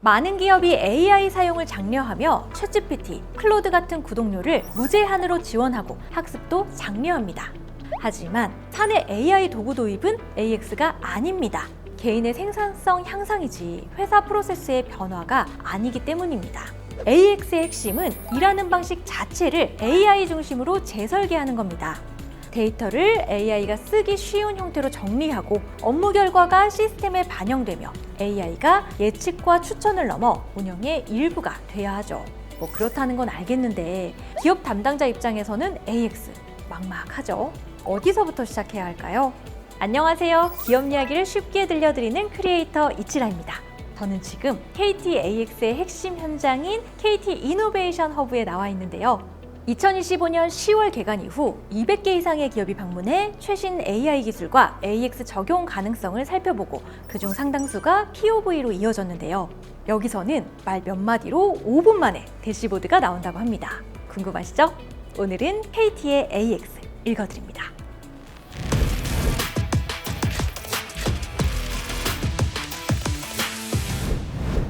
많은 기업이 AI 사용을 장려하며 챗GPT, 클로드 같은 구독료를 무제한으로 지원하고 학습도 장려합니다. 하지만 사내 AI 도구 도입은 AX가 아닙니다. 개인의 생산성 향상이지 회사 프로세스의 변화가 아니기 때문입니다. AX의 핵심은 일하는 방식 자체를 AI 중심으로 재설계하는 겁니다. 데이터를 AI가 쓰기 쉬운 형태로 정리하고 업무 결과가 시스템에 반영되며 AI가 예측과 추천을 넘어 운영의 일부가 돼야 하죠. 뭐 그렇다는 건 알겠는데 기업 담당자 입장에서는 AX 막막하죠. 어디서부터 시작해야 할까요? 안녕하세요. 기업 이야기를 쉽게 들려드리는 크리에이터 이치라입니다. 저는 지금 KT AX의 핵심 현장인 KT 이노베이션 허브에 나와 있는데요. 2025년 10월 개관 이후 200개 이상의 기업이 방문해 최신 AI 기술과 AX 적용 가능성을 살펴보고 그중 상당수가 POV로 이어졌는데요. 여기서는 말 몇 마디로 5분 만에 대시보드가 나온다고 합니다. 궁금하시죠? 오늘은 KT의 AX 읽어드립니다.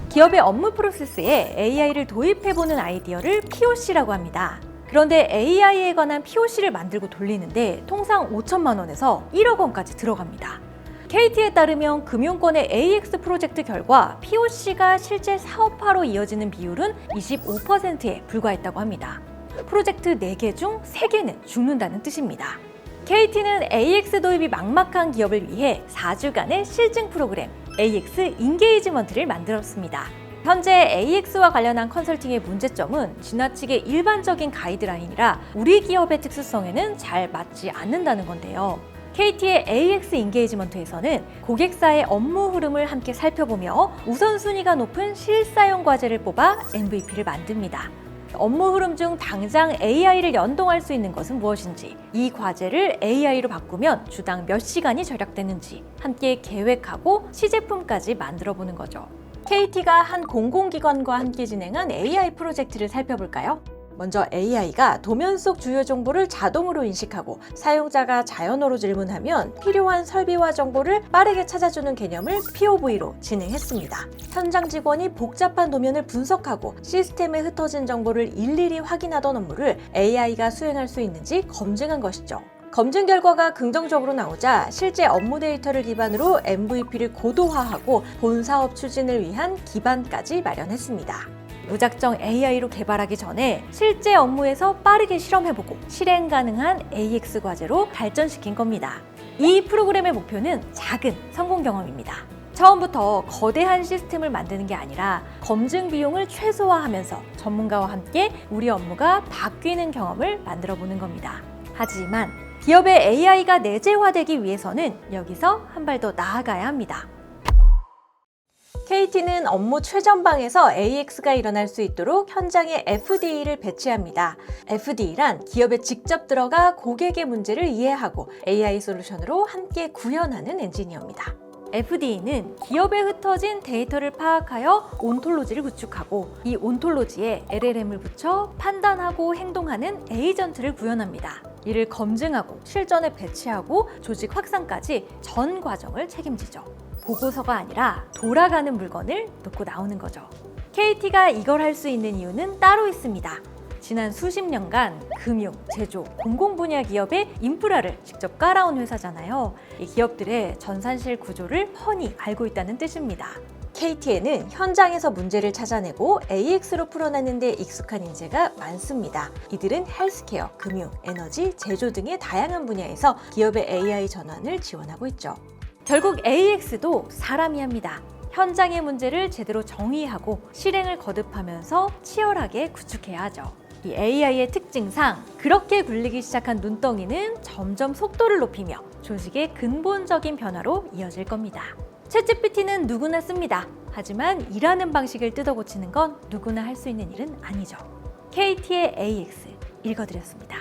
기업의 업무 프로세스에 AI를 도입해보는 아이디어를 POC라고 합니다. 그런데 AI에 관한 POC를 만들고 돌리는데 통상 5천만 원에서 1억 원까지 들어갑니다. KT에 따르면 금융권의 AX 프로젝트 결과 POC가 실제 사업화로 이어지는 비율은 25%에 불과했다고 합니다. 프로젝트 4개 중 3개는 죽는다는 뜻입니다. KT는 AX 도입이 막막한 기업을 위해 4주간의 실증 프로그램 AX 인게이지먼트를 만들었습니다. 현재 AX와 관련한 컨설팅의 문제점은 지나치게 일반적인 가이드라인이라 우리 기업의 특수성에는 잘 맞지 않는다는 건데요. KT의 AX 인게이지먼트에서는 고객사의 업무 흐름을 함께 살펴보며 우선순위가 높은 실사용 과제를 뽑아 MVP를 만듭니다. 업무 흐름 중 당장 AI를 연동할 수 있는 것은 무엇인지, 이 과제를 AI로 바꾸면 주당 몇 시간이 절약되는지 함께 계획하고 시제품까지 만들어 보는 거죠. KT가 한 공공기관과 함께 진행한 AI 프로젝트를 살펴볼까요? 먼저 AI가 도면 속 주요 정보를 자동으로 인식하고 사용자가 자연어로 질문하면 필요한 설비와 정보를 빠르게 찾아주는 개념을 POV로 진행했습니다. 현장 직원이 복잡한 도면을 분석하고 시스템에 흩어진 정보를 일일이 확인하던 업무를 AI가 수행할 수 있는지 검증한 것이죠. 검증 결과가 긍정적으로 나오자 실제 업무 데이터를 기반으로 MVP를 고도화하고 본 사업 추진을 위한 기반까지 마련했습니다. 무작정 AI로 개발하기 전에 실제 업무에서 빠르게 실험해보고 실행 가능한 AX 과제로 발전시킨 겁니다. 이 프로그램의 목표는 작은 성공 경험입니다. 처음부터 거대한 시스템을 만드는 게 아니라 검증 비용을 최소화하면서 전문가와 함께 우리 업무가 바뀌는 경험을 만들어 보는 겁니다. 하지만 기업의 AI가 내재화되기 위해서는 여기서 한 발 더 나아가야 합니다. KT는 업무 최전방에서 AX가 일어날 수 있도록 현장에 FDE를 배치합니다. FDE란 기업에 직접 들어가 고객의 문제를 이해하고 AI 솔루션으로 함께 구현하는 엔지니어입니다. FDE는 기업에 흩어진 데이터를 파악하여 온톨로지를 구축하고 이 온톨로지에 LLM을 붙여 판단하고 행동하는 에이전트를 구현합니다. 이를 검증하고 실전에 배치하고 조직 확산까지 전 과정을 책임지죠. 보고서가 아니라 돌아가는 물건을 놓고 나오는 거죠. KT가 이걸 할 수 있는 이유는 따로 있습니다. 지난 수십 년간 금융, 제조, 공공 분야 기업의 인프라를 직접 깔아온 회사잖아요. 이 기업들의 전산실 구조를 훤히 알고 있다는 뜻입니다. KT에는 현장에서 문제를 찾아내고 AX로 풀어내는 데 익숙한 인재가 많습니다. 이들은 헬스케어, 금융, 에너지, 제조 등의 다양한 분야에서 기업의 AI 전환을 지원하고 있죠. 결국 AX도 사람이 합니다. 현장의 문제를 제대로 정의하고 실행을 거듭하면서 치열하게 구축해야 하죠. 이 AI의 특징상 그렇게 굴리기 시작한 눈덩이는 점점 속도를 높이며 조직의 근본적인 변화로 이어질 겁니다. 챗GPT는 누구나 씁니다. 하지만 일하는 방식을 뜯어고치는 건 누구나 할 수 있는 일은 아니죠. KT의 AX 읽어드렸습니다.